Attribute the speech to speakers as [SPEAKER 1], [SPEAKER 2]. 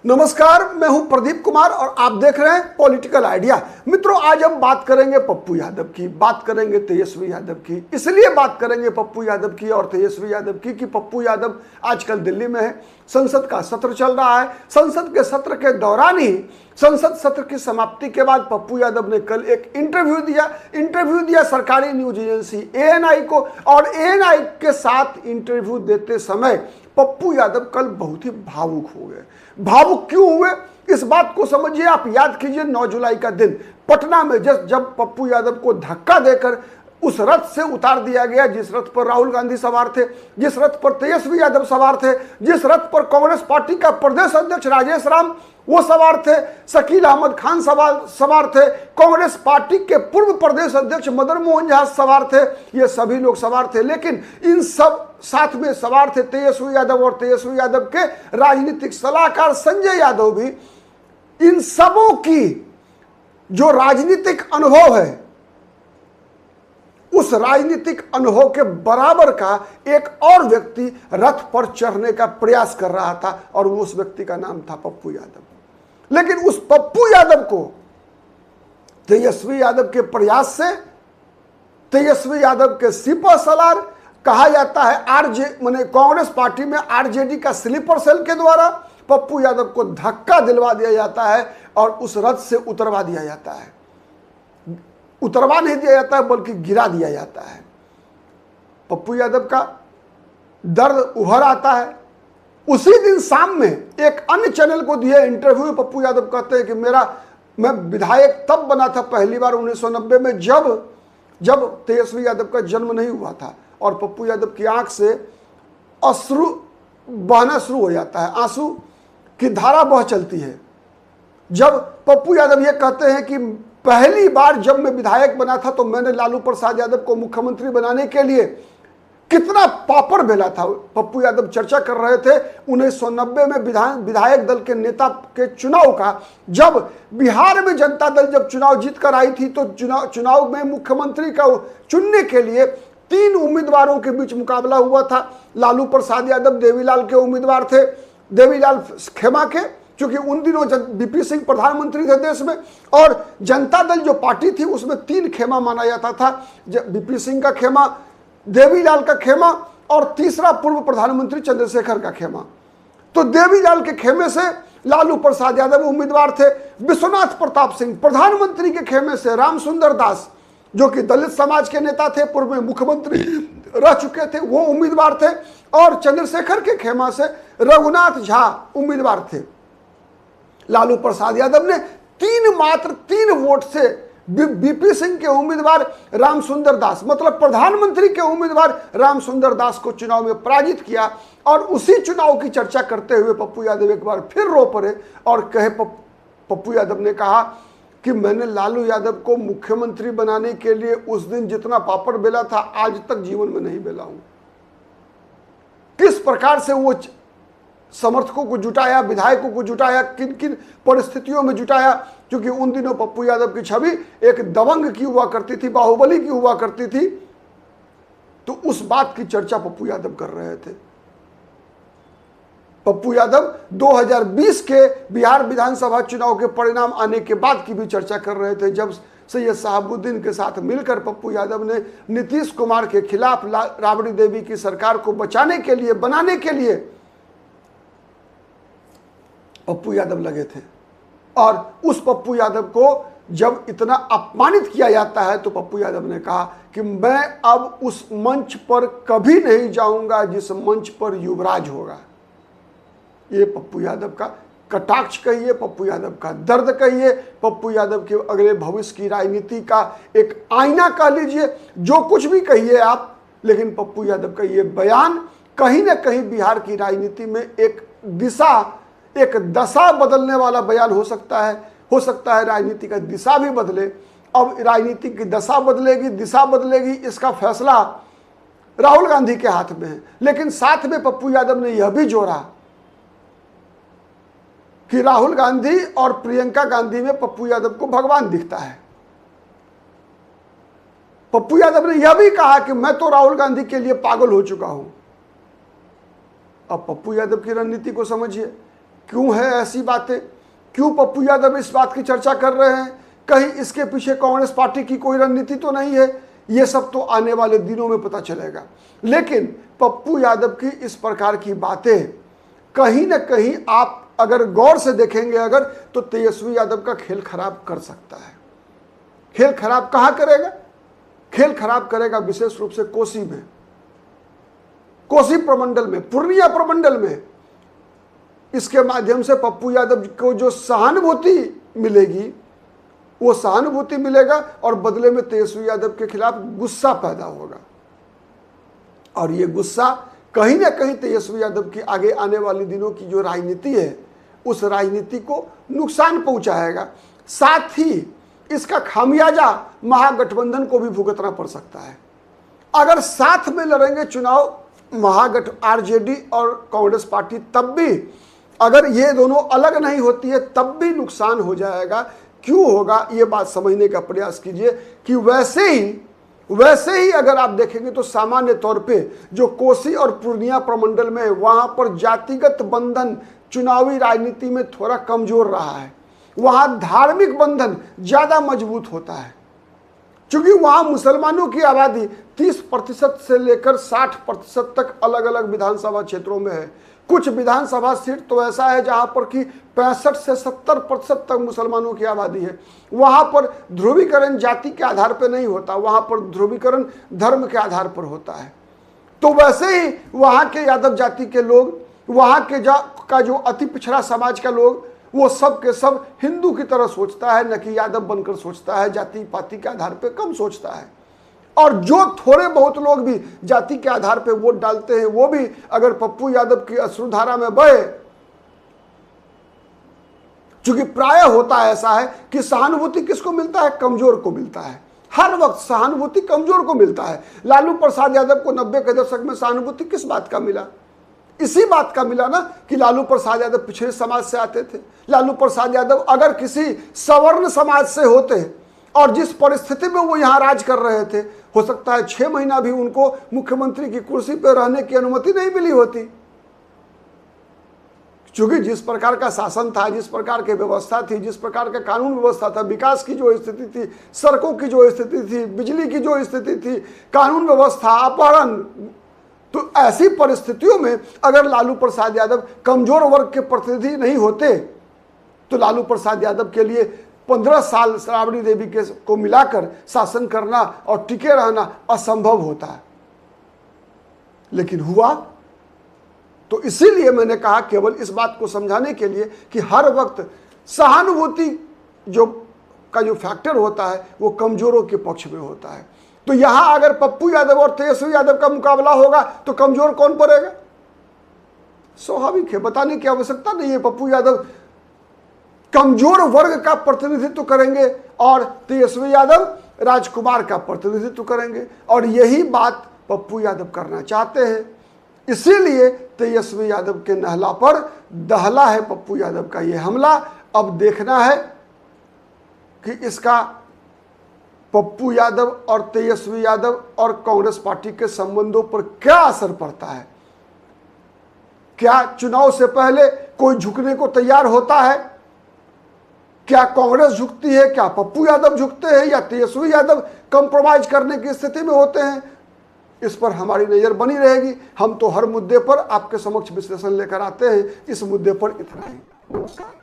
[SPEAKER 1] नमस्कार, मैं हूं प्रदीप कुमार और आप देख रहे हैं पॉलिटिकल आइडिया। मित्रों, आज हम बात करेंगे पप्पू यादव की, बात करेंगे तेजस्वी यादव की। इसलिए बात करेंगे पप्पू यादव की और तेजस्वी यादव की कि पप्पू यादव आजकल दिल्ली में है। संसद का सत्र चल रहा है। संसद के सत्र के दौरान ही संसद सत्र की समाप्ति के बाद पप्पू यादव ने कल एक इंटरव्यू दिया सरकारी न्यूज एजेंसी एएनआई को। और एएनआई के साथ इंटरव्यू देते समय पप्पू यादव कल बहुत ही भावुक हो गए। भावुक क्यों हुए, इस बात को समझिए। आप याद कीजिए 9 जुलाई का दिन पटना में जब पप्पू यादव को धक्का देकर उस रथ से उतार दिया गया, जिस रथ पर राहुल गांधी सवार थे, जिस रथ पर तेजस्वी यादव सवार थे, जिस रथ पर कांग्रेस पार्टी का प्रदेश अध्यक्ष राजेश राम वो सवार थे, शकील अहमद खान सवार थे, कांग्रेस पार्टी के पूर्व प्रदेश अध्यक्ष मदन मोहन झा सवार थे, ये सभी लोग सवार थे। लेकिन इन सब साथ में सवार थे तेजस्वी यादव और तेजस्वी यादव के राजनीतिक सलाहकार संजय यादव भी। इन सबों की जो राजनीतिक अनुभव है, उस राजनीतिक अनुभव के बराबर का एक और व्यक्ति रथ पर चढ़ने का प्रयास कर रहा था और उस व्यक्ति का नाम था पप्पू यादव। लेकिन उस पप्पू यादव को तेजस्वी यादव के प्रयास से, तेजस्वी यादव के सिपह सलार कहा जाता है, माने कांग्रेस पार्टी में आरजेडी का स्लीपर सेल के द्वारा पप्पू यादव को धक्का दिलवा दिया जाता है और उस रथ से उतरवा दिया जाता है। उतरवा नहीं दिया जाता है बल्कि गिरा दिया जाता है। पप्पू यादव का दर्द उभर आता है। उसी दिन शाम में एक अन्य चैनल को दिए इंटरव्यू में पप्पू यादव कहते हैं कि मैं विधायक तब बना था पहली बार 1990 में जब तेजस्वी यादव का जन्म नहीं हुआ था। और पप्पू यादव की आंख से अश्रु बहना शुरू हो जाता है, आंसू की धारा बह चलती है जब पप्पू यादव ये कहते हैं कि पहली बार जब मैं विधायक बना था तो मैंने लालू प्रसाद यादव को मुख्यमंत्री बनाने के लिए कितना पापड़ बेला था। पप्पू यादव चर्चा कर रहे थे 1990 में विधायक दल के नेता के चुनाव का, जब बिहार में जनता दल जब चुनाव जीत कर आई थी तो चुनाव में मुख्यमंत्री का चुनने के लिए 3 उम्मीदवारों के बीच मुकाबला हुआ था। लालू प्रसाद यादव देवीलाल के उम्मीदवार थे, देवीलाल खेमा के, क्योंकि उन दिनों बीपी सिंह प्रधानमंत्री थे देश में। और जनता दल जो पार्टी थी उसमें 3 खेमा माना जाता था, बीपी सिंह का खेमा, देवीलाल का खेमा और तीसरा पूर्व प्रधानमंत्री चंद्रशेखर का खेमा। तो देवीलाल के खेमे से लालू प्रसाद यादव उम्मीदवार थे। विश्वनाथ प्रताप सिंह प्रधानमंत्री के खेमे से रामसुंदर दास, जो कि दलित समाज के नेता थे, पूर्व में मुख्यमंत्री रह चुके थे, वो उम्मीदवार थे। और चंद्रशेखर के खेमा से रघुनाथ झा उम्मीदवार थे। लालू प्रसाद यादव ने मात्र 3 वोट से बीपी सिंह के उम्मीदवार रामसुंदर दास, मतलब प्रधानमंत्री के उम्मीदवार रामसुंदर दास को चुनाव में पराजित किया। और उसी चुनाव की चर्चा करते हुए पप्पू यादव एक बार फिर रो पड़े और कहे, पप्पू यादव ने कहा कि मैंने लालू यादव को मुख्यमंत्री बनाने के लिए उस दिन जितना पापड़ बेला था आज तक जीवन में नहीं बेला हूं। किस प्रकार से वो समर्थकों को जुटाया, विधायकों को जुटाया, किन किन परिस्थितियों में जुटाया, क्योंकि उन दिनों पप्पू यादव की छवि एक दबंग की हुआ करती थी, बाहुबली की हुआ करती थी। तो उस बात की चर्चा पप्पू यादव कर रहे थे। पप्पू यादव 2020 के बिहार विधानसभा चुनाव के परिणाम आने के बाद की भी चर्चा कर रहे थे, जब सैयद शहाबुद्दीन के साथ मिलकर पप्पू यादव ने नीतीश कुमार के खिलाफ राबड़ी देवी की सरकार को बनाने के लिए पप्पू यादव लगे थे। और उस पप्पू यादव को जब इतना अपमानित किया जाता है तो पप्पू यादव ने कहा कि मैं अब उस मंच पर कभी नहीं जाऊंगा जिस मंच पर युवराज होगा। ये पप्पू यादव का कटाक्ष कहिए, पप्पू यादव का दर्द कहिए, पप्पू यादव के अगले भविष्य की राजनीति का एक आईना कह लीजिए, जो कुछ भी कहिए आप। लेकिन पप्पू यादव का ये बयान कहीं ना कहीं बिहार की राजनीति में एक दशा बदलने वाला बयान हो सकता है राजनीति का दिशा भी बदले। अब राजनीति की दशा बदलेगी, दिशा बदलेगी, इसका फैसला राहुल गांधी के हाथ में है। लेकिन साथ में पप्पू यादव ने यह भी जोड़ा कि राहुल गांधी और प्रियंका गांधी में पप्पू यादव को भगवान दिखता है। पप्पू यादव ने यह भी कहा कि मैं तो राहुल गांधी के लिए पागल हो चुका हूं। अब पप्पू यादव की रणनीति को समझिए। क्यों है ऐसी बातें? क्यों पप्पू यादव इस बात की चर्चा कर रहे हैं? कहीं इसके पीछे कांग्रेस पार्टी की कोई रणनीति तो नहीं है? ये सब तो आने वाले दिनों में पता चलेगा। लेकिन पप्पू यादव की इस प्रकार की बातें कहीं ना कहीं आप अगर गौर से देखेंगे अगर, तो तेजस्वी यादव का खेल खराब कर सकता है। खेल खराब कहां करेगा? खेल खराब करेगा विशेष रूप से कोसी में, कोसी प्रमंडल में, पूर्णिया प्रमंडल में। इसके माध्यम से पप्पू यादव को जो सहानुभूति मिलेगी वो सहानुभूति मिलेगा और बदले में तेजस्वी यादव के खिलाफ गुस्सा पैदा होगा। और ये गुस्सा कहीं ना कहीं तेजस्वी यादव की आगे आने वाली दिनों की जो राजनीति है उस राजनीति को नुकसान पहुंचाएगा। साथ ही इसका खामियाजा महागठबंधन को भी भुगतना पड़ सकता है। अगर साथ में लड़ेंगे चुनाव आरजेडी और कांग्रेस पार्टी, तब भी अगर ये दोनों अलग नहीं होती है तब भी नुकसान हो जाएगा। क्यों होगा ये बात समझने का प्रयास कीजिए कि वैसे ही अगर आप देखेंगे तो सामान्य तौर पे जो कोसी और पूर्णिया प्रमंडल में वहां पर जातिगत बंधन चुनावी राजनीति में थोड़ा कमजोर रहा है। वहां धार्मिक बंधन ज्यादा मजबूत होता है, क्योंकि वहां मुसलमानों की आबादी 30% से लेकर 60% तक अलग अलग विधानसभा क्षेत्रों में है। कुछ विधानसभा सीट तो ऐसा है जहां पर कि 65 से 70% तक मुसलमानों की आबादी है। वहां पर ध्रुवीकरण जाति के आधार पर नहीं होता, वहां पर ध्रुवीकरण धर्म के आधार पर होता है। तो वैसे ही वहां के यादव जाति के लोग, वहां के का जो अति पिछड़ा समाज का लोग, वो सब के सब हिंदू की तरह सोचता है, न कि यादव बनकर सोचता है, जाति पाति के आधार पर कम सोचता है। और जो थोड़े बहुत लोग भी जाति के आधार पर वोट डालते हैं वो भी अगर पप्पू यादव की अश्रुधारा में बहे, क्योंकि प्राय होता ऐसा है कि सहानुभूति किसको मिलता है? कमजोर को मिलता है। हर वक्त सहानुभूति कमजोर को मिलता है। लालू प्रसाद यादव को 90 के दशक में सहानुभूति किस बात का मिला? इसी बात का मिला ना कि लालू प्रसाद यादव पिछड़े समाज से आते थे। लालू प्रसाद यादव अगर किसी सवर्ण समाज से होते और जिस परिस्थिति में वो यहाँ राज कर रहे थे, हो सकता है 6 महीना भी उनको मुख्यमंत्री की कुर्सी पर रहने की अनुमति नहीं मिली होती। क्योंकि जिस प्रकार का शासन था, जिस प्रकार की व्यवस्था थी, जिस प्रकार का कानून व्यवस्था था, विकास की जो स्थिति थी, सड़कों की जो स्थिति थी, बिजली की जो स्थिति थी, कानून व्यवस्था, अपहरण, तो ऐसी परिस्थितियों में अगर लालू प्रसाद यादव कमजोर वर्ग के प्रतिनिधि नहीं होते तो लालू प्रसाद यादव के लिए 15 साल राबड़ी देवी को मिलाकर शासन करना और टिके रहना असंभव होता है। लेकिन हुआ। तो इसीलिए मैंने कहा केवल इस बात को समझाने के लिए कि हर वक्त सहानुभूति का जो फैक्टर होता है वो कमजोरों के पक्ष में होता है। तो यहां अगर पप्पू यादव और तेजस्वी यादव का मुकाबला होगा तो कमजोर कौन पड़ेगा? स्वाभाविक है, बताने की आवश्यकता नहीं है। पप्पू यादव कमजोर वर्ग का प्रतिनिधित्व करेंगे और तेजस्वी यादव राजकुमार का प्रतिनिधित्व करेंगे, और यही बात पप्पू यादव करना चाहते हैं। इसीलिए तेजस्वी यादव के नहला पर दहला है पप्पू यादव का ये हमला। अब देखना है कि इसका पप्पू यादव और तेजस्वी यादव और कांग्रेस पार्टी के संबंधों पर क्या असर पड़ता है। क्या चुनाव से पहले कोई झुकने को तैयार होता है? क्या कांग्रेस झुकती है? क्या पप्पू यादव झुकते हैं या तेजस्वी यादव कंप्रोमाइज करने की स्थिति में होते हैं? इस पर हमारी नजर बनी रहेगी। हम तो हर मुद्दे पर आपके समक्ष विश्लेषण लेकर आते हैं। इस मुद्दे पर इतना ही। नमस्कार।